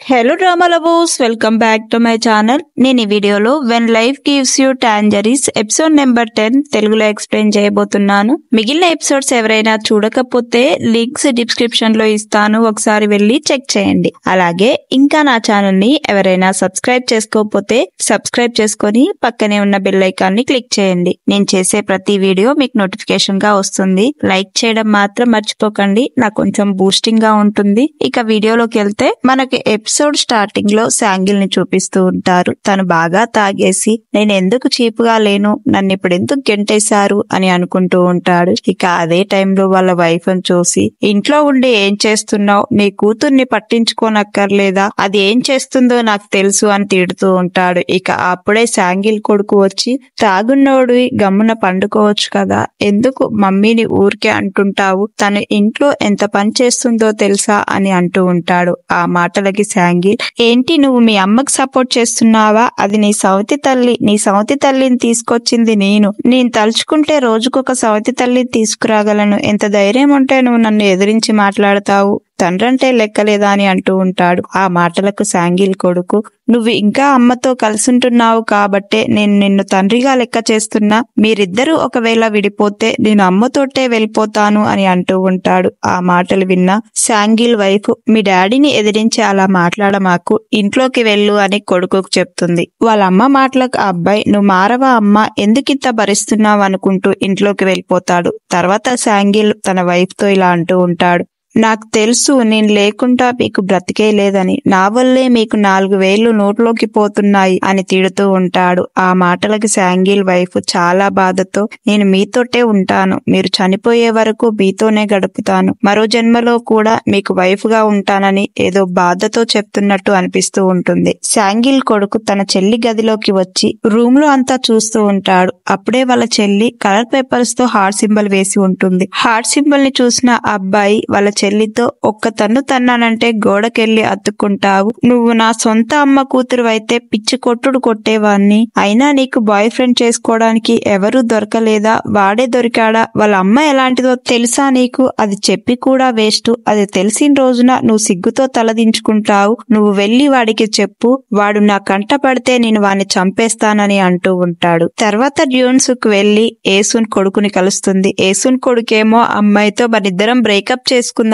Hello drama lovers, welcome back to my channel. నేను ఈ వీడియోలో when life gives you tangerines episode number 10 తెలుగులో explain చేయబోతున్నాను. మిగిలిన ఎపిసోడ్స్ ఎవరైనా చూడకపోతే లింక్స్ డిస్క్రిప్షన్ లో ఇస్తాను, ఒకసారి వెళ్ళి చెక్ చేయండి. అలాగే ఇంకా నా ఛానల్ ని ఎవరైనా సబ్స్క్రైబ్ చేసుకోకపోతే సబ్స్క్రైబ్ చేసుకొని పక్కనే ఉన్న బెల్ ఐకాన్ ని క్లిక్ చేయండి. నేను చేసే ప్రతి వీడియో మీకు నోటిఫికేషన్ గా వస్తుంది. లైక్ చేయడం మాత్రం మర్చిపోకండి, నాకు కొంచెం బూస్టింగ్ గా ఉంటుంది. ఇక వీడియోలోకి వెళ్తే మనకి ఎపిసోడ్ స్టార్టింగ్ లో శాంగిల్ ని చూపిస్తూ ఉంటారు. తను బాగా తాగేసి నేను ఎందుకు చీపుగా లేను, నన్ను ఇప్పుడు ఎందుకు గెంటేశారు అని అనుకుంటూ ఉంటాడు. ఇక అదే టైంలో వాళ్ళ వైఫ్ ని చూసి ఇంట్లో ఉండి ఏం చేస్తున్నావు, నీ కూతుర్ని పట్టించుకోనక్కర్లేదా, అది ఏం చేస్తుందో నాకు తెలుసు అని తిడుతూ ఉంటాడు. ఇక అప్పుడే శాంగిల్ కొడుకు వచ్చి తాగున్నోడు గమ్మున పండుకోవచ్చు కదా, ఎందుకు మమ్మీని ఊరికే అంటుంటావు, తను ఇంట్లో ఎంత పని చేస్తుందో తెలుసా అని అంటూ ఉంటాడు. ఆ మాటలకి శాంగిల్, ఏంటి నువ్వు మీ అమ్మకి సపోర్ట్ చేస్తున్నావా, అది నీ సవతి తల్లి, నీ సవతి తల్లిని తీసుకొచ్చింది నేను తలుచుకుంటే రోజుకొక సవతి తల్లిని తీసుకురాగలను, ఎంత ధైర్యం ఉంటే నువ్వు నన్ను ఎదిరించి మాట్లాడతావు, తండ్రంటే లెక్కలేదా అని అంటూ ఉంటాడు. ఆ మాటలకు శాంగిల్ కొడుకు, నువ్వు ఇంకా అమ్మతో కలిసుంటున్నావు కాబట్టే నేను నిన్ను తండ్రిగా లెక్క చేస్తున్నా, మీరిద్దరూ ఒకవేళ విడిపోతే నేను అమ్మతోటే వెళ్ళిపోతాను అని అంటూ ఉంటాడు. ఆ మాటలు విన్న శాంగిల్ వైఫ్, మీ డాడీని ఎదిరించి అలా మాట్లాడమాకు, ఇంట్లోకి వెళ్ళు అని కొడుకుకు చెప్తుంది. వాళ్ళ అమ్మ మాటలకు ఆ అబ్బాయి, నువ్వు మారవా అమ్మ, ఎందుకింత భరిస్తున్నావు అనుకుంటూ ఇంట్లోకి వెళ్ళిపోతాడు. తర్వాత శాంగిల్ తన వైఫ్ తో ఇలా అంటూ ఉంటాడు, నాకు తెలుసు నేను లేకుండా మీకు బ్రతికే లేదని, నా వల్లే మీకు 4,000 నోట్లోకి పోతున్నాయి అని తిడుతూ ఉంటాడు. ఆ మాటలకు శాంగిల్ వైఫ్ చాలా బాధతో, నేను మీతోటే ఉంటాను, మీరు చనిపోయే వరకు మీతోనే గడుపుతాను, మరో జన్మలో కూడా మీకు వైఫ్ గా ఉంటానని ఏదో బాధతో చెప్తున్నట్టు అనిపిస్తూ ఉంటుంది. శాంగిల్ కొడుకు తన చెల్లి గదిలోకి వచ్చి రూమ్ లో అంతా చూస్తూ ఉంటాడు. అప్పుడే వాళ్ళ చెల్లి కలర్ పేపర్స్ తో హార్ట్ సింబల్ వేసి ఉంటుంది. హార్ట్ సింబల్ ని చూసిన అబ్బాయి వాళ్ళ చెల్లితో, ఒక్క తన్ను తన్నానంటే గోడకెళ్లి అత్తుకుంటావు, నువ్వు నా సొంత అమ్మ కూతురు అయితే పిచ్చి కొట్టుడు కొట్టేవాణ్ణి, అయినా నీకు బాయ్ ఫ్రెండ్ చేసుకోవడానికి ఎవరూ దొరకలేదా, వాడే దొరికాడా, వాళ్ళ అమ్మ ఎలాంటిదో తెలుసా నీకు, అది చెప్పి కూడా వేస్ట్, అది తెలిసిన రోజున నువ్వు సిగ్గుతో తలదించుకుంటావు, నువ్వు వెళ్లి వాడికి చెప్పు, వాడు నా కంట పడితే నేను వాడిని చంపేస్తానని అంటూ ఉంటాడు. తర్వాత డ్యూన్స్ కు వెళ్లి ఏసున్ కొడుకుని కలుస్తుంది. ఏసున్ కొడుకేమో అమ్మాయితో మనిద్దరం బ్రేకప్ చేసుకుందాము,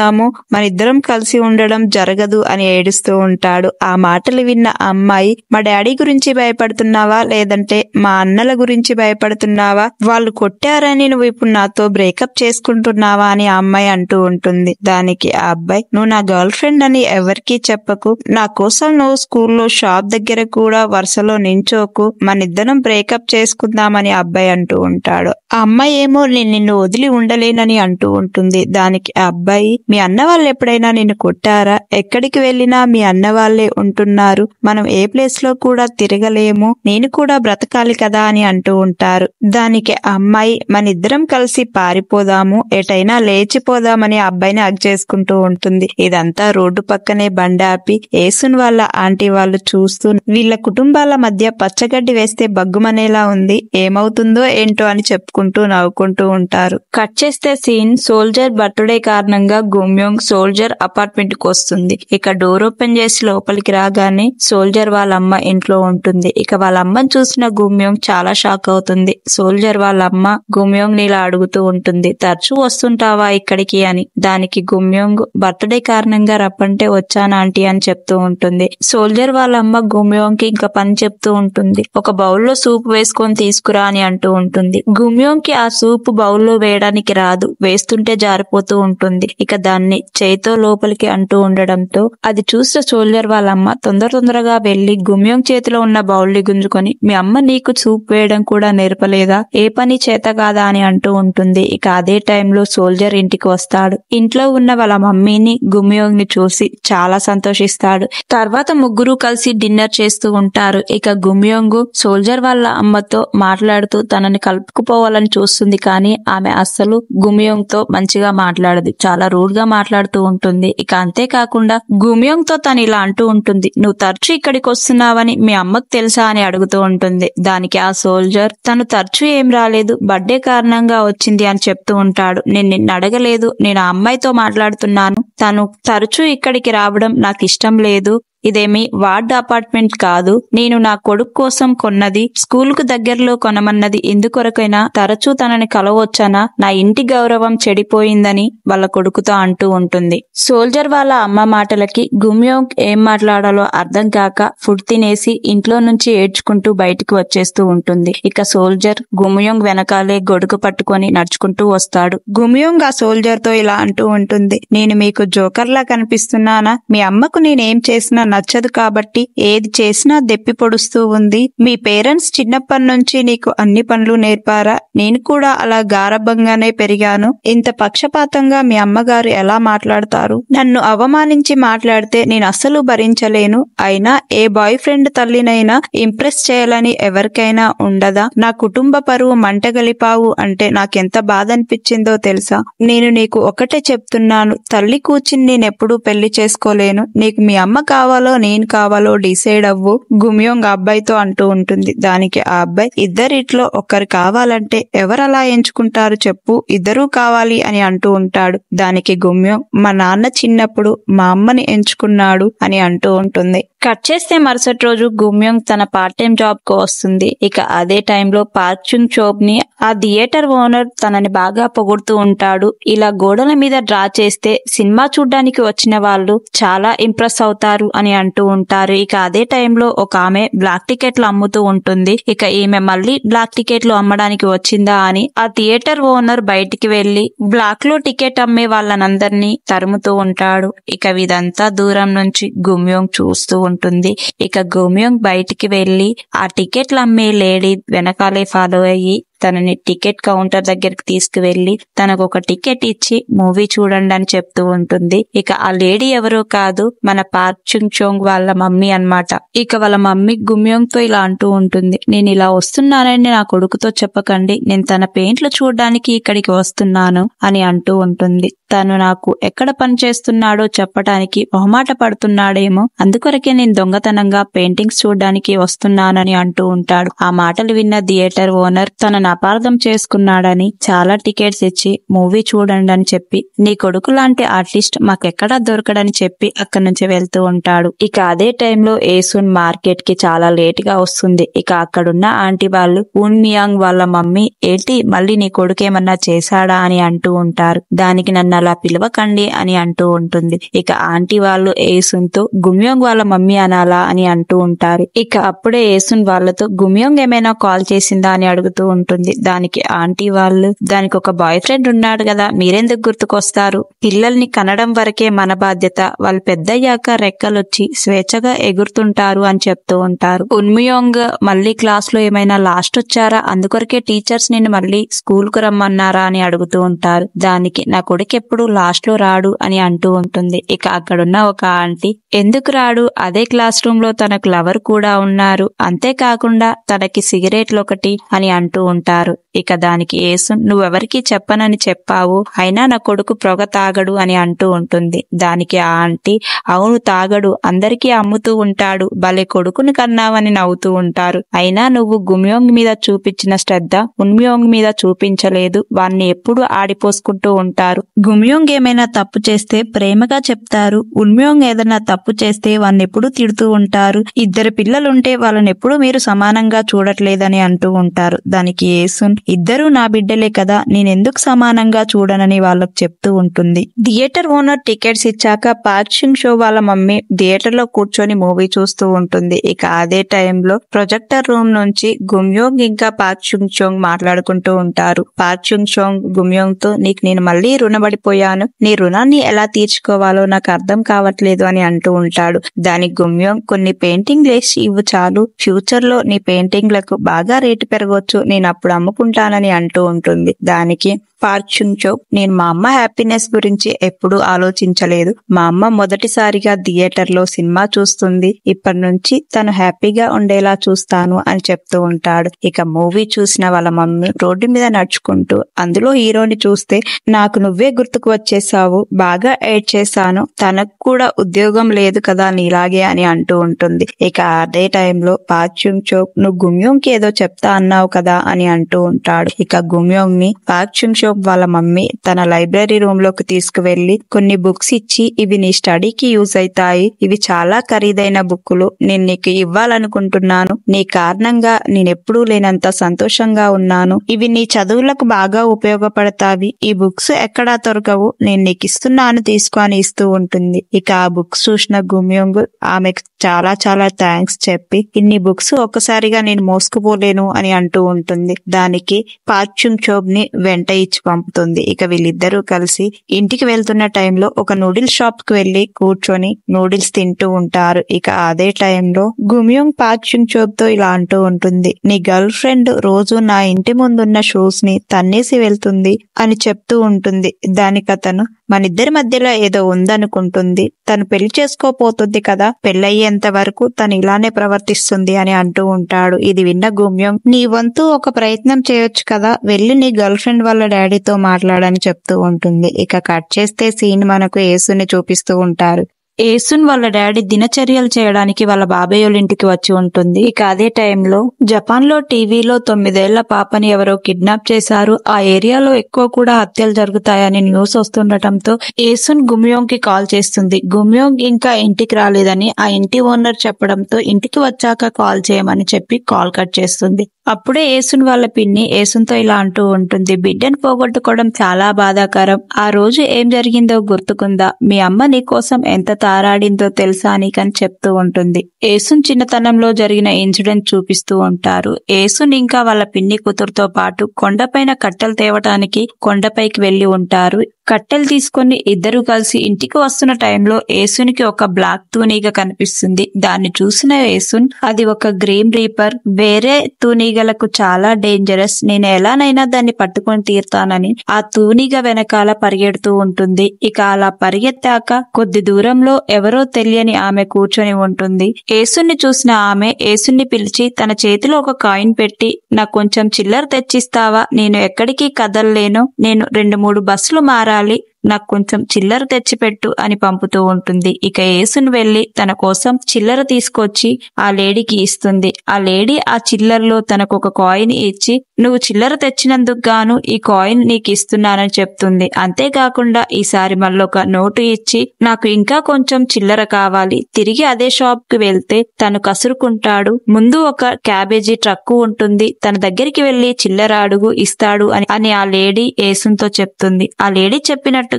మనిద్దరం కలిసి ఉండడం జరగదు అని ఏడుస్తూ ఉంటాడు. ఆ మాటలు విన్న అమ్మాయి, మా డాడీ గురించి భయపడుతున్నావా లేదంటే మా అన్నల గురించి భయపడుతున్నావా, వాళ్ళు కొట్టారని నువ్వు ఇప్పుడు నాతో బ్రేకప్ చేసుకుంటున్నావా అని ఆ అమ్మాయి అంటూ ఉంటుంది. దానికి ఆ అబ్బాయి, నువ్వు నా గర్ల్ ఫ్రెండ్ అని ఎవరికీ చెప్పకు, నా కోసం నువ్వు స్కూల్లో షాప్ దగ్గర కూడా వరుసలో నించోకు, మనిద్దరం బ్రేకప్ చేసుకుందామని అబ్బాయి అంటూ ఉంటాడు. ఆ అమ్మాయి ఏమో నేను నిన్ను వదిలి ఉండలేనని అంటూ ఉంటుంది. దానికి ఆ అబ్బాయి, మీ అన్న వాళ్ళు ఎప్పుడైనా నిన్ను కొట్టారా, ఎక్కడికి వెళ్ళినా మీ అన్న వాళ్ళే ఉంటున్నారు, మనం ఏ ప్లేస్ లో కూడా తిరగలేము, నేను కూడా బ్రతకాలి కదా అని అంటూ ఉంటారు. దానికి అమ్మాయి, మన ఇద్దరం కలిసి పారిపోదాము, ఎటైనా లేచిపోదామని అబ్బాయిని హగ్ చేసుకుంటూ ఉంటుంది. ఇదంతా రోడ్డు పక్కనే బండాపి ఏసున్ వాళ్ళ ఆంటీ వాళ్ళు చూస్తూ, వీళ్ళ కుటుంబాల మధ్య పచ్చగడ్డి వేస్తే బగ్గుమనేలా ఉంది, ఏమవుతుందో ఏంటో అని చెప్పుకుంటూ నవ్వుకుంటూ ఉంటారు. కట్ చేస్తే సీన్ సోల్జర్ బర్త్డే కారణంగా గుమ్యోంగ్ సోల్జర్ అపార్ట్మెంట్ కు వస్తుంది. ఇక డోర్ ఓపెన్ చేసి లోపలికి రాగానే సోల్జర్ వాళ్ళ అమ్మ ఇంట్లో ఉంటుంది. ఇక వాళ్ళ అమ్మని చూసిన గుమ్యోంగ్ చాలా షాక్ అవుతుంది. సోల్జర్ వాళ్ళ అమ్మ గుమ్యోంగ్ ఇలా అడుగుతూ ఉంటుంది, తరచూ వస్తుంటావా ఇక్కడికి అని. దానికి గుమ్యోంగ్, బర్త్డే కారణంగా రప్పంటే వచ్చాను ఆంటీ అని చెప్తూ ఉంటుంది. సోల్జర్ వాళ్ళ అమ్మ గుమ్యోంగ్ కి ఇంకా పని చెప్తూ ఉంటుంది. ఒక బౌల్లో సూప్ వేసుకొని తీసుకురా అని అంటూ ఉంటుంది. గుమ్యోంగ్ కి ఆ సూప్ బౌల్లో వేయడానికి రాదు, వేస్తుంటే జారిపోతూ ఉంటుంది. ఇక దాన్ని చేయితో లోపలికి అంటూ ఉండడంతో అది చూసిన సోల్జర్ వాళ్ళ అమ్మ తొందరగా వెళ్లి గుమ్యోంగ్ చేతిలో ఉన్న బౌల్ ని గుంజుకొని, మీ అమ్మ నీకు సూప్ వేయడం కూడా నేర్పలేదా, ఏ పని చేత కాదా అని అంటూ ఉంటుంది. ఇక అదే టైంలో సోల్జర్ ఇంటికి వస్తాడు. ఇంట్లో ఉన్న వాళ్ళ మమ్మీని గుమ్యోంగ్ ని చూసి చాలా సంతోషిస్తాడు. తర్వాత ముగ్గురు కలిసి డిన్నర్ చేస్తూ ఉంటారు. ఇక గుమ్యోంగ్ సోల్జర్ వాళ్ళ అమ్మతో మాట్లాడుతూ తనని కలుపుకుపోవాలని చూస్తుంది, కానీ ఆమె అస్సలు గుమ్యోంగ్ తో మంచిగా మాట్లాడదు, చాలా రూడ్ గా మాట్లాడుతూ ఉంటుంది. ఇక అంతేకాకుండా గుమ్యోంగ్ తో తను ఇలా అంటూ ఉంటుంది, నువ్వు తరచూ ఇక్కడికి వస్తున్నావని మీ అమ్మకు తెలుసా అని అడుగుతూ ఉంటుంది. దానికి ఆ సోల్జర్, తను తరచూ ఏం రాలేదు, బర్త్డే కారణంగా వచ్చింది అని చెప్తూ ఉంటాడు. నేను నిన్ను అడగలేదు, నేను ఆ అమ్మాయితో మాట్లాడుతున్నాను, తను తరచూ ఇక్కడికి రావడం నాకు ఇష్టం లేదు, ఇదేమి వార్డ్ అపార్ట్మెంట్ కాదు. నేను నా కొడుకు కోసం కొన్నది, స్కూల్ కు దగ్గరలో కొనమన్నది. ఎందుకొరకైనా తరచూ తనని కలవచ్చానా? నా ఇంటి గౌరవం చెడిపోయిందని వాళ్ళ కొడుకుతో అంటూ ఉంటుంది. సోల్జర్ వాళ్ళ అమ్మ మాటలకి గుమ్యోంగ్ ఏం మాట్లాడాలో అర్థం కాక ఫుడ్ తినేసి ఇంట్లో నుంచి ఏడ్చుకుంటూ బయటికి వచ్చేస్తూ ఉంటుంది. ఇక సోల్జర్ గుమ్యోంగ్ వెనకాలే గొడుగు పట్టుకొని నడుచుకుంటూ వస్తాడు. గుమ్యోంగ్ ఆ సోల్జర్ తో ఇలా అంటూ ఉంటుంది, నేను మీకు జోకర్లా కనిపిస్తున్నానా? మీ అమ్మకు నేనేం చేసినా నచ్చదు కాబట్టి ఏది చేసినా దెప్పి పొడుస్తూ ఉంది. మీ పేరెంట్స్ చిన్నప్పటి నుంచి నీకు అన్ని పనులు నేర్పారా? నేను కూడా అలా గారభంగానే పెరిగాను. ఇంత పక్షపాతంగా మీ అమ్మగారు ఎలా మాట్లాడతారు? నన్ను అవమానించి మాట్లాడితే నేను అస్సలు భరించలేను. అయినా ఏ బాయ్ ఫ్రెండ్ తల్లినైనా ఇంప్రెస్ చేయాలని ఎవరికైనా ఉండదా? నా కుటుంబ పరువు మంటగలిపావు అంటే నాకెంత బాధ అనిపించిందో తెలుసా? నేను నీకు ఒకటే చెప్తున్నాను, తల్లి కూర్చుని నేనెప్పుడూ పెళ్లి చేసుకోలేను. నీకు మీ అమ్మ కావాలో నేను కావాలో డిసైడ్ అవ్వు. గుమ్యోంగ్ అబ్బాయితో అంటూ ఉంటుంది. దానికి ఆ అబ్బాయి, ఇద్దరిట్లో ఒక్కరు కావాలంటే ఎవరలా ఎంచుకుంటారు చెప్పు? ఇద్దరూ కావాలి అని అంటూ ఉంటాడు. దానికి గుమ్యోంగ్, మా నాన్న చిన్నప్పుడు మా అమ్మని ఎంచుకున్నాడు అని అంటూ ఉంటుంది. కట్ చేస్తే మరుసటి రోజు గుమ్యోంగ్ తన పార్ట్ టైం జాబ్ కు వస్తుంది. ఇక అదే టైంలో పార్క్ చుంగ్ చోక్ ని ఆ థియేటర్ ఓనర్ తనని బాగా పొగుడుతూ ఉంటాడు. ఇలా గోడల మీద డ్రా చేస్తే సినిమా చూడ్డానికి వచ్చిన వాళ్ళు చాలా ఇంప్రెస్ అవుతారు అని అంటూ ఉంటారు. ఇక అదే టైంలో ఒక ఆమె బ్లాక్ టికెట్లు అమ్ముతూ ఉంటుంది. ఇక ఈమె మళ్ళీ బ్లాక్ టికెట్లు అమ్మడానికి వచ్చిందా అని ఆ థియేటర్ ఓనర్ బయటికి వెళ్లి బ్లాక్ లో టికెట్ అమ్మే వాళ్ళనందరినీ తరుముతూ ఉంటాడు. ఇక ఇదంతా దూరం నుంచి గుమ్యోంగ్ చూస్తూ ఉంటుంది. ఇక గుమ్యోంగ్ బయటికి వెళ్లి ఆ టికెట్లు అమ్మే లేడీ వెనకాలే ఫాలో అయ్యి తనని టికెట్ కౌంటర్ దగ్గరికి తీసుకువెళ్లి తనకు ఒక టికెట్ ఇచ్చి మూవీ చూడండి అని చెప్తూ ఉంటుంది. ఇక ఆ లేడీ ఎవరో కాదు, మన పార్క్ చుంగ్ చోంగ్ వాళ్ళ మమ్మీ అన్నమాట. ఇక వాళ్ళ మమ్మీ గుమ్యోంగ్ తో ఇలా అంటూ ఉంటుంది, నేను ఇలా వస్తున్నానని నా కొడుకుతో చెప్పకండి, నేను తన పెయింట్లు చూడడానికి ఇక్కడికి వస్తున్నాను అని అంటూ ఉంటుంది. తను నాకు ఎక్కడ పని చేస్తున్నాడో చెప్పడానికి మొహమాట పడుతున్నాడేమో, అందుకొరకే నేను దొంగతనంగా పెయింటింగ్స్ చూడడానికి వస్తున్నానని అంటూ ఉంటాడు. ఆ మాటలు విన్న థియేటర్ ఓనర్ తనను అపార్థం చేసుకున్నాడని చాలా టికెట్స్ ఇచ్చి మూవీ చూడండి అని చెప్పి నీ కొడుకు లాంటి ఆర్టిస్ట్ మాకెక్కడా దొరకడని చెప్పి అక్కడి నుంచి వెళ్తూ ఉంటాడు. ఇక అదే టైంలో ఏసున్ మార్కెట్ కి చాలా లేట్ గా వస్తుంది. ఇక అక్కడున్న ఆంటీ వాళ్ళు ఉన్ మియాంగ్ వాళ్ళ మమ్మీ, ఏంటి మళ్ళీ నీ కొడుకేమన్నా చేశాడా అని అంటూ ఉంటారు. దానికి నన్ను అలా పిలవకండి అని అంటూ ఉంటుంది. ఇక ఆంటీ వాళ్ళు ఏసున్ తో గుమ్యోంగ్ వాళ్ళ మమ్మీ అనాలా అని అంటూ ఉంటారు. ఇక అప్పుడే ఏసున్ వాళ్ళతో గుమ్యోంగ్ ఏమైనా కాల్ చేసిందా అని అడుగుతూ ఉంటుంది. దానికి ఆంటీ వాళ్ళు, దానికి ఒక బాయ్ ఫ్రెండ్ ఉన్నాడు కదా, మీరెందుకు గుర్తుకొస్తారు? పిల్లల్ని కనడం వరకే మన బాధ్యత, వాళ్ళు పెద్దయ్యాక రెక్కలొచ్చి స్వేచ్ఛగా ఎగురుతుంటారు అని చెప్తూ ఉంటారు. ఉన్మియోంగ్ మళ్ళీ క్లాస్ లో ఏమైనా లాస్ట్ వచ్చారా, అందుకొరకే టీచర్స్ నిన్ను మళ్ళీ స్కూల్ కు రమ్మన్నారా అని అడుగుతూ ఉంటారు. దానికి నా కొడుకు ఎప్పుడు లాస్ట్ లో రాడు అని అంటూ ఉంటుంది. ఇక అక్కడున్న ఒక ఆంటీ, ఎందుకు రాడు, అదే క్లాస్ రూమ్ లో తనకు లవర్ కూడా ఉన్నారు, అంతేకాకుండా తనకి సిగరెట్లు ఒకటి అని అంటూ ఉంటారు. ఇక దానికి ఏసున్, నువ్వెవరికి చెప్పనని చెప్పావు, అయినా నా కొడుకు పొగ తాగడు అని అంటూ ఉంటుంది. దానికి ఆ ఆంటీ, అవును తాగడు, అందరికీ అమ్ముతూ ఉంటాడు, భలే కొడుకుని కన్నావని నవ్వుతూ ఉంటారు. అయినా నువ్వు గుమ్యోంగ్ మీద చూపించిన శ్రద్ధ ఉన్మియోంగ్ మీద చూపించలేదు, వాణ్ణి ఎప్పుడు ఆడిపోసుకుంటూ ఉంటారు. గుమ్యోంగ్ ఏమైనా తప్పు చేస్తే ప్రేమగా చెప్తారు, ఉన్మియోంగ్ ఏదైనా తప్పు చేస్తే వాణ్ణి ఎప్పుడు తిడుతూ ఉంటారు. ఇద్దరు పిల్లలుంటే వాళ్ళని ఎప్పుడు మీరు సమానంగా చూడట్లేదని అంటూ ఉంటారు. దానికి ఏసున్, ఇద్దరూ నా బిడ్డలే కదా, నేనెందుకు సమానంగా చూడనని వాళ్ళకు చెప్తూ ఉంటుంది. థియేటర్ ఓనర్ టికెట్స్ ఇచ్చాక పార్క్ చుంగ్ షో వాళ్ళ మమ్మీ థియేటర్ లో కూర్చొని మూవీ చూస్తూ ఉంటుంది. ఇక అదే టైంలో ప్రొజెక్టర్ రూమ్ నుంచి గుమ్యోంగ్ ఇంకా పార్క్ చుంగ్ చోంగ్ మాట్లాడుకుంటూ ఉంటారు. పార్క్ చుంగ్ చోంగ్ గుమ్యోంగ్ తో, నీకు నేను మళ్ళీ రుణపడిపోయాను, నీ రుణాన్ని ఎలా తీర్చుకోవాలో నాకు అర్థం కావట్లేదు అని అంటూ ఉంటాడు. దానికి గుమ్యోంగ్, కొన్ని పెయింటింగ్ వేసి ఇవ్వు చాలు, ఫ్యూచర్ లో నీ పెయింటింగ్లకు బాగా రేటు పెరగవచ్చు, నేను అప్పుడు అమ్ముకుంటానని అంటూ ఉంటుంది. దానికి పార్క్ చుంగ్ చోక్, నేను మా అమ్మ హ్యాపీనెస్ గురించి ఎప్పుడూ ఆలోచించలేదు, మా అమ్మ మొదటిసారిగా థియేటర్ లో సినిమా చూస్తుంది, ఇప్పటి నుంచి తను హ్యాపీగా ఉండేలా చూస్తాను అని చెప్తూ ఉంటాడు. ఇక మూవీ చూసిన వాళ్ళ మమ్మీ రోడ్డు మీద నడుచుకుంటూ, అందులో హీరోని చూస్తే నాకు నువ్వే గుర్తుకు వచ్చేసావు, బాగా ఏడ్ చేశాను, తనకు కూడా ఉద్యోగం లేదు కదా నీలాగే అని అంటూ ఉంటుంది. ఇక అదే టైంలో పార్క్ చుంగ్ చోక్, నువ్వు గుమ్యోంగ్ కి ఏదో చెప్తా అన్నావు కదా అని అంటూ ఉంటాడు. ఇక గుమ్యోంగ్ ని పాక్ చుంగ్ షోక్ వాళ్ళ మమ్మీ తన లైబ్రరీ రూమ్ లోకి తీసుకువెళ్లి కొన్ని బుక్స్ ఇచ్చి, ఇవి నీ స్టడీకి యూజ్ అవుతాయి, ఇవి చాలా ఖరీదైన బుక్కులు, నేను నీకు ఇవ్వాలనుకుంటున్నాను, నీ కారణంగా నేనెప్పుడూ లేనంత సంతోషంగా ఉన్నాను, ఇవి నీ చదువులకు బాగా ఉపయోగపడతావి, ఈ బుక్స్ ఎక్కడా దొరకవు, నేను నీకు ఇస్తున్నాను తీసుకో అని ఇస్తూ ఉంటుంది. ఇక ఆ బుక్స్ చూసిన గుమ్యోంగ్ ఆమెకు చాలా చాలా థ్యాంక్స్ చెప్పి, ఇన్ని బుక్స్ ఒక్కసారిగా నేను మోసుకుపోలేను అని అంటూ ఉంటుంది. దానికి పాక్ చుంగ్ షోక్ ని వెంట ఇచ్చి పంపుతుంది. ఇక వీళ్ళిద్దరూ కలిసి ఇంటికి వెళ్తున్న టైంలో ఒక నూడిల్స్ షాప్ కి వెళ్లి కూర్చొని నూడిల్స్ తింటూ ఉంటారు. ఇక అదే టైంలో గుమ్యోంగ్ పాక్ చుంగ్ షోక్ తో ఇలా అంటూ ఉంటుంది, నీ గర్ల్ ఫ్రెండ్ రోజు నా ఇంటి ముందున్న షూస్ ని తన్నేసి వెళ్తుంది అని చెప్తూ ఉంటుంది. దానికి అతను, మనిద్దరి మధ్యలో ఏదో ఉందనుకుంటుంది, తను పెళ్లి చేసుకోపోతుంది కదా, పెళ్ళయ్యేంత వరకు తను ఇలానే ప్రవర్తిస్తుంది అని అంటూ ఉంటాడు. ఇది విన్న గుమ్యోంగ్, నీ వంతు ఒక ప్రయత్నం చేయొచ్చు కదా, వెళ్ళి నీ గర్ల్ ఫ్రెండ్ వాళ్ళ డాడీతో మాట్లాడని చెప్తూ ఉంటుంది. ఇక కట్ చేస్తే సీన్ మనకు యేసుని చూపిస్తూ ఉంటారు. యేసున్ వాళ్ళ డాడీ దినచర్యలు చేయడానికి వాళ్ళ బాబాయ్ వాళ్ళ ఇంటికి వచ్చి ఉంటుంది. ఇక అదే టైంలో జపాన్ లో టీవీలో 9 ఏళ్ల పాపని ఎవరో కిడ్నాప్ చేశారు, ఆ ఏరియాలో ఎక్కువ కూడా హత్యలు జరుగుతాయని న్యూస్ వస్తుండటంతో యేసున్ గుమ్యోంగ్ కి కాల్ చేస్తుంది. గుమ్యోంగ్ ఇంకా ఇంటికి రాలేదని ఆ ఇంటి ఓనర్ చెప్పడంతో ఇంటికి వచ్చాక కాల్ చేయమని చెప్పి కాల్ కట్ చేస్తుంది. అప్పుడే యేసున్ వాళ్ళ పిన్ని యేసున్తో ఇలా అంటూ ఉంటుంది, బిడ్డను పోగొట్టుకోవడం చాలా బాధాకరం, ఆ రోజు ఏం జరిగిందో గుర్తుకుందా, మీ అమ్మ నీ కోసం ఎంత తారాడిందో తెలుసా నీకని చెప్తూ ఉంటుంది. యేసున్ చిన్నతనంలో జరిగిన ఇన్సిడెంట్ చూపిస్తూ ఉంటారు. యేసున్ ఇంకా వాళ్ళ పిన్ని కూతురుతో పాటు కొండపైన కట్టెలు తేవటానికి కొండపైకి వెళ్లి ఉంటారు. కట్టెలు తీసుకుని ఇద్దరు కలిసి ఇంటికి వస్తున్న టైంలో యేసునికి ఒక బ్లాక్ తూనీగ కనిపిస్తుంది. దాన్ని చూసిన యేసున్, అది ఒక గ్రీన్ రీపర్, వేరే తూనీగలకు చాలా డేంజరస్, నేను ఎలానైనా దాన్ని పట్టుకొని తీరుతానని ఆ తూనీగ వెనకాల పరిగెడుతూ ఉంటుంది. ఇక అలా పరిగెత్తాక కొద్ది దూరంలో ఎవరో తెలియని ఆమె కూర్చొని ఉంటుంది. యేసుని చూసిన ఆమె యేసుని పిలిచి తన చేతిలో ఒక కాయిన్ పెట్టి, నాకు కొంచెం చిల్లర తెచ్చిస్తావా, నేను ఎక్కడికి కదలలేను, నేను 2-3 బస్సులు మారాలి, నాకు కొంచెం చిల్లర తెచ్చిపెట్టు అని పంపుతూ ఉంటుంది. ఇక యేసున్ వెళ్లి తన కోసం చిల్లర తీసుకొచ్చి ఆ లేడీకి ఇస్తుంది. ఆ లేడీ ఆ చిల్లరలో తనకు ఒక కాయిన్ ఇచ్చి, నువ్వు చిల్లర తెచ్చినందుకు గాను ఈ కాయిన్ నీకు ఇస్తున్నానని చెప్తుంది. అంతేకాకుండా ఈసారి మళ్ళొక నోటు ఇచ్చి, నాకు ఇంకా కొంచెం చిల్లర కావాలి, తిరిగి అదే షాప్ కి వెళ్తే తను కసురుకుంటాడు, ముందు ఒక క్యాబేజీ ట్రక్కు ఉంటుంది, తన దగ్గరికి వెళ్లి చిల్లర అడుగు, ఇస్తాడు అని ఆ లేడీ యేసున్తో చెప్తుంది. ఆ లేడీ చెప్పినట్టుగానే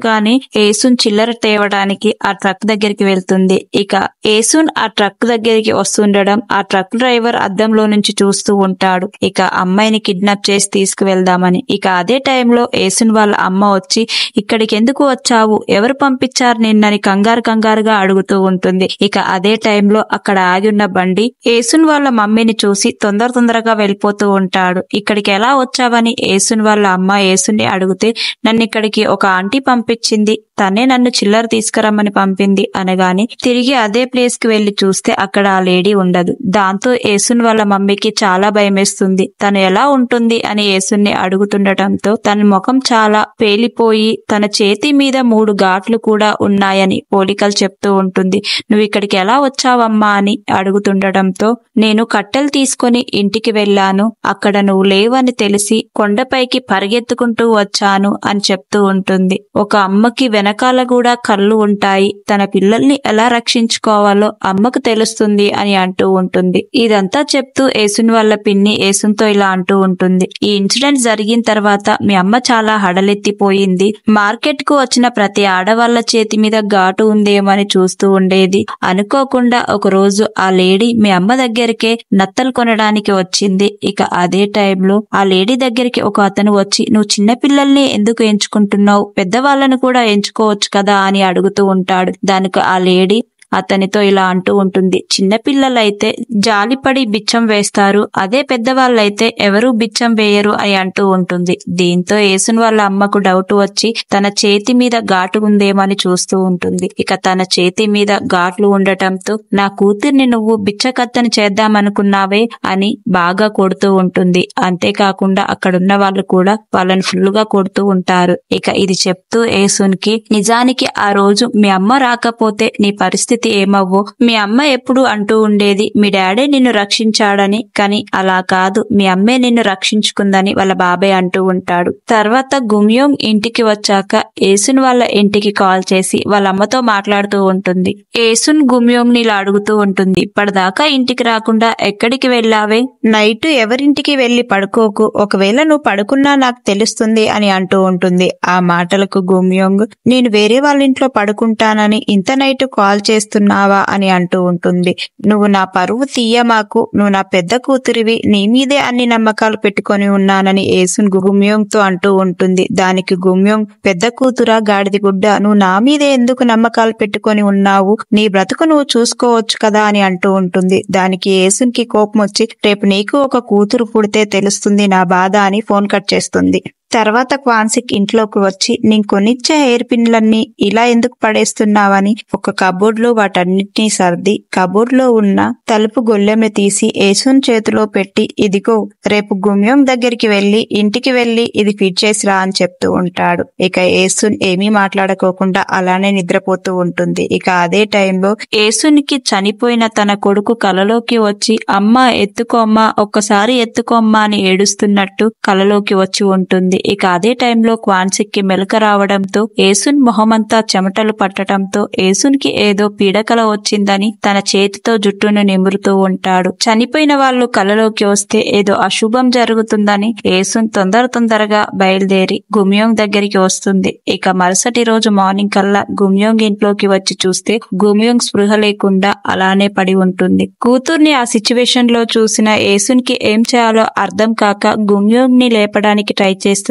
యేసున్ చిల్లర తేవడానికి ఆ ట్రక్ దగ్గరికి వెళ్తుంది. ఇక యేసున్ ఆ ట్రక్ దగ్గరికి వస్తుండడం ఆ ట్రక్ డ్రైవర్ అద్దంలో నుంచి చూస్తూ ఉంటాడు. ఇక అమ్మాయిని కిడ్నాప్ చేసి తీసుకువెళ్దామని. ఇక అదే టైంలో యేసున్ వాళ్ళ అమ్మ వచ్చి, ఇక్కడికి ఎందుకు వచ్చావు, ఎవరు పంపించారు నిన్నని కంగారుగా అడుగుతూ ఉంటుంది. ఇక అదే టైంలో అక్కడ ఆగి ఉన్న బండి యేసున్ వాళ్ళ మమ్మీని చూసి తొందరగా వెళ్ళిపోతూ ఉంటాడు. ఇక్కడికి ఎలా వచ్చావని యేసున్ వాళ్ళ అమ్మ యేసుని అడిగితే, నన్ను ఇక్కడికి ఒక ఆంటీ పంపించింది, తనే నన్ను చిల్లర తీసుకురమ్మని పంపింది అనగానే తిరిగి అదే ప్లేస్ కి వెళ్లి చూస్తే అక్కడ ఆ లేడీ ఉండదు. దాంతో యేసున్ వాళ్ళ మమ్మీకి చాలా భయమేస్తుంది. తను ఎలా ఉంటుంది అని యేసుని అడుగుతుండటంతో తన ముఖం చాలా పేలిపోయి తన చేతి మీద 3 ఘాట్లు కూడా ఉన్నాయని పోలికలు చెప్తూ ఉంటుంది. నువ్వు ఇక్కడికి ఎలా వచ్చావమ్మా అని అడుగుతుండటంతో, నేను కట్టెలు తీసుకుని ఇంటికి వెళ్ళాను, అక్కడ నువ్వు లేవని తెలిసి కొండపైకి పరిగెత్తుకుంటూ వచ్చాను అని చెప్తూ ఉంటుంది. ఒక అమ్మకి వెనకాల కూడా కళ్ళు ఉంటాయి, తన పిల్లల్ని ఎలా రక్షించుకోవాలో అమ్మకు తెలుస్తుంది అని అంటూ ఉంటుంది. ఇదంతా చెప్తూ యేసున్ వాళ్ళ పిన్ని యేసున్తో ఇలా అంటూ ఉంటుంది, ఈ ఇన్సిడెంట్ జరిగిన తర్వాత మీ అమ్మ చాలా హడలెత్తిపోయింది, మార్కెట్ కు వచ్చిన ప్రతి ఆడవాళ్ల చేతి మీద ఘాటు ఉందేమని చూస్తూ ఉండేది, అనుకోకుండా ఒక రోజు ఆ లేడీ మీ అమ్మ దగ్గరికే నత్తలు కొనడానికి వచ్చింది. ఇక అదే టైంలో ఆ లేడీ దగ్గరికి ఒక అతను వచ్చి, నువ్వు చిన్న పిల్లల్ని ఎందుకు ఎంచుకుంటున్నావు, పెద్దవాళ్ళను కూడా ఎంచుకోవచ్చు కదా అని అడుగుతూ ఉంటాడు. దానికి ఆ లేడీ అతనితో ఇలా అంటూ ఉంటుంది, చిన్నపిల్లలైతే జాలిపడి బిచ్చం వేస్తారు, అదే పెద్దవాళ్ళైతే ఎవరూ బిచ్చం వేయరు అని అంటూ ఉంటుంది. దీంతో యేసున్ వాళ్ళ అమ్మకు డౌట్ వచ్చి తన చేతి మీద ఘాటు ఉందేమని చూస్తూ ఉంటుంది. ఇక తన చేతి మీద ఘాట్లు ఉండటంతో, నా కూతుర్ని నువ్వు బిచ్చకత్తని చేద్దామనుకున్నావే అని బాగా కొడుతూ ఉంటుంది. అంతేకాకుండా అక్కడున్న వాళ్ళు కూడా వాళ్ళని ఫుల్ గా కొడుతూ ఉంటారు. ఇక ఇది చెప్తూ యేసున్ కి, నిజానికి ఆ రోజు మీ అమ్మ రాకపోతే నీ పరిస్థితి నువ్వైతే ఏమవ్వో. మీ అమ్మ ఎప్పుడు అంటూ ఉండేది మీ డాడీ నిన్ను రక్షించాడని, కానీ అలా కాదు, మీ అమ్మే నిన్ను రక్షించుకుందని వాళ్ళ బాబాయ్ అంటూ ఉంటాడు. తర్వాత గుమ్యోంగ్ ఇంటికి వచ్చాక ఏసున్ వాళ్ళ ఇంటికి కాల్ చేసి వాళ్ళ అమ్మతో మాట్లాడుతూ ఉంటుంది. ఏసున్ గుమ్యోంగ్ ని ఇలా అడుగుతూ ఉంటుంది, ఇప్పటిదాకా ఇంటికి రాకుండా ఎక్కడికి వెళ్ళావే? నైట్ ఎవరింటికి వెళ్లి పడుకోకు, ఒకవేళ నువ్వు పడుకున్నా నాకు తెలుస్తుంది అని అంటూ ఉంటుంది. ఆ మాటలకు గుమ్యోంగ్ నేను వేరే వాళ్ళ ఇంట్లో పడుకుంటానని ఇంత నైట్ కాల్ చేస్తున్నావా అని అంటూ ఉంటుంది. నువ్వు నా పరువు తీయమాకు, నువ్వు నా పెద్ద కూతురివి, నీ మీదే అన్ని నమ్మకాలు పెట్టుకొని ఉన్నానని ఏసున్ గుమ్యోంగ్ తో అంటూ ఉంటుంది. దానికి గుమ్యోంగ్, పెద్ద కూతురా గాడిది గుడ్డ, నువ్వు నా మీదే ఎందుకు నమ్మకాలు పెట్టుకొని ఉన్నావు, నీ బ్రతుకు నువ్వు చూసుకోవచ్చు కదా అని అంటూ ఉంటుంది. దానికి ఏసున్ కి కోపం వచ్చి, రేపు నీకు ఒక కూతురు పుడితే తెలుస్తుంది నా బాధ అని ఫోన్ కట్ చేస్తుంది. తర్వాత క్వాన్సిక్ ఇంట్లోకి వచ్చి నేను కొనిచ్చే హెయిర్ పిన్లన్నీ ఇలా ఎందుకు పడేస్తున్నావని ఒక కబోర్డ్ లో వాటన్నిటినీ సర్ది కబోర్డ్ లో ఉన్న తలుపు గొల్లెంని తీసి ఏసున్ చేతిలో పెట్టి, ఇదిగో రేపు గుమ్యోంగ్ దగ్గరికి వెళ్లి ఇంటికి వెళ్లి ఇది ఫిట్ చేసిరా అని చెప్తూ ఉంటాడు. ఇక ఏసున్ ఏమీ మాట్లాడుకోకుండా అలానే నిద్రపోతూ ఉంటుంది. ఇక అదే టైంలో ఏసున్ కి చనిపోయిన తన కొడుకు కలలోకి వచ్చి అమ్మా ఎత్తుకోమ్మా, ఒక్కసారి ఎత్తుకోమ్మా అని ఏడుస్తున్నట్టు కలలోకి వచ్చి ఉంటుంది. ఇక అదే టైంలో క్వాన్సిక్ కి మెలక రావడంతో ఏసున్ మొహమంతా చెమటలు పట్టడంతో ఏసున్ కి ఏదో పీడకల వచ్చిందని తన చేతితో జుట్టును నిమురుతూ ఉంటాడు. చనిపోయిన వాళ్ళు కలలోకి వస్తే ఏదో అశుభం జరుగుతుందని ఏసున్ తొందరగా బయలుదేరి గుమ్యోంగ్ దగ్గరికి వస్తుంది. ఇక మరుసటి రోజు మార్నింగ్ కల్లా గుమ్యోంగ్ ఇంట్లోకి వచ్చి చూస్తే గుమ్యోంగ్ స్పృహ లేకుండా అలానే పడి ఉంటుంది. కూతుర్ని ఆ సిచ్యువేషన్ లో చూసిన ఏసున్ కి ఏం చేయాలో అర్థం కాక గుమ్యోంగ్ ని లేపడానికి ట్రై చేస్తుంది.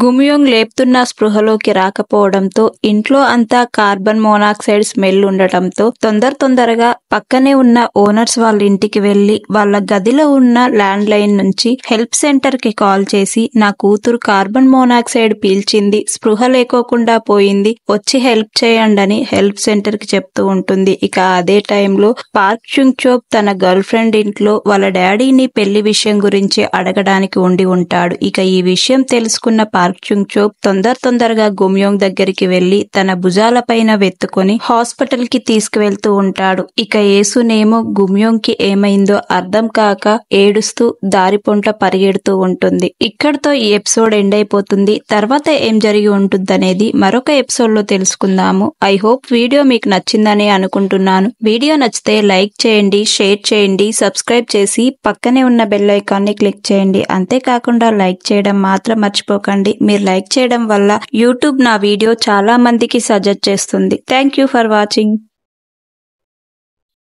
గుమ్యోంగ్ లేపుతున్న స్పృహలోకి రాకపోవడంతో ఇంట్లో అంతా కార్బన్ మోనాక్సైడ్ స్మెల్ ఉండటంతో తొందరగా పక్కనే ఉన్న ఓనర్స్ వాళ్ళ ఇంటికి వెళ్లి వాళ్ళ గదిలో ఉన్న ల్యాండ్ లైన్ నుంచి హెల్ప్ సెంటర్ కి కాల్ చేసి నా కూతురు కార్బన్ మోనాక్సైడ్ పీల్చింది, స్పృహ లేకోకుండా పోయింది, వచ్చి హెల్ప్ చేయండి అని హెల్ప్ సెంటర్ కి చెప్తూ ఉంటుంది. ఇక అదే టైంలో పార్క్ చుంగ్ చోప్ తన గర్ల్ ఫ్రెండ్ ఇంట్లో వాళ్ళ డాడీని పెళ్లి విషయం గురించి అడగడానికి ఉండి ఉంటాడు. ఇక ఈ విషయం తెలుసుకున్న పార్క్ చుంగ్ చోప్ తొందరగా గుమ్యోంగ్ దగ్గరికి వెళ్లి తన భుజాల పైన వెత్తుకొని హాస్పిటల్ కి తీసుకువెళ్తూ ఉంటాడు. ఇక ఏసునేమో గుమ్యోంగ్ కి ఏమైందో అర్థం కాక ఏడుస్తూ దారి పొంట పరిగెడుతూ ఉంటుంది. ఇక్కడతో ఈ ఎపిసోడ్ ఎండ్ అయిపోతుంది. తర్వాత ఏం జరిగి ఉంటుందనేది మరొక ఎపిసోడ్ లో తెలుసుకుందాము. ఐ హోప్ వీడియో మీకు నచ్చిందని అనుకుంటున్నాను. వీడియో నచ్చితే లైక్ చేయండి, షేర్ చేయండి, సబ్స్క్రైబ్ చేసి పక్కనే ఉన్న బెల్ ఐకాన్ ని క్లిక్ చేయండి. అంతేకాకుండా లైక్ చేయడం మాత్రం మర్చిపోకండి. మీరు లైక్ చేయడం వల్ల యూట్యూబ్ నా వీడియో చాలా మందికి సజెస్ట్ చేస్తుంది. Thank you for watching.